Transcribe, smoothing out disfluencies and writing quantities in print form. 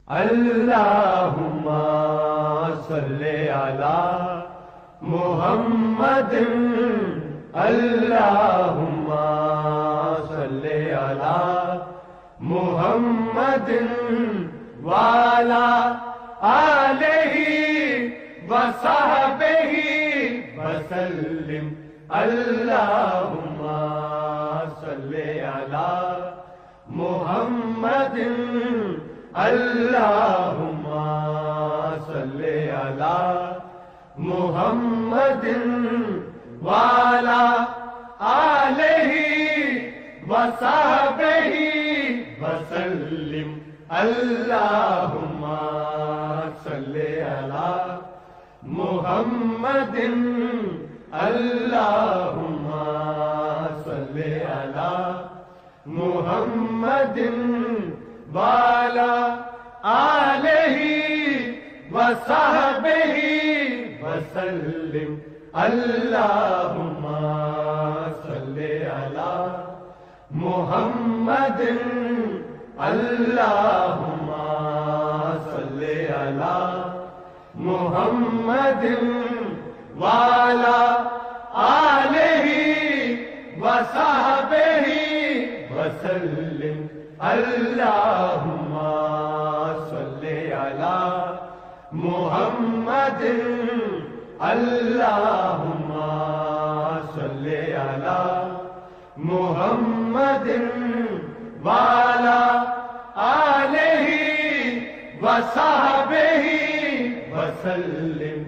اللہم صلی علی محمد اللہم صلی علی محمد وعلی آلہ وصحبہ وسلم اللہم صلی علی محمد اللہم صلی علی محمد وعلی آلہ وصحبہ وسلم اللہم صلی علی محمد اللہم صلی علی محمد وعلی آلہ وصحبہ وسلم اللہم صلی علی محمد اللہم صلی علی محمد وعلی آلہ وصحبہ وسلم اللہم صلی علی محمد اللہم صلی علی محمد وعلی آلہ وصحبہ وسلم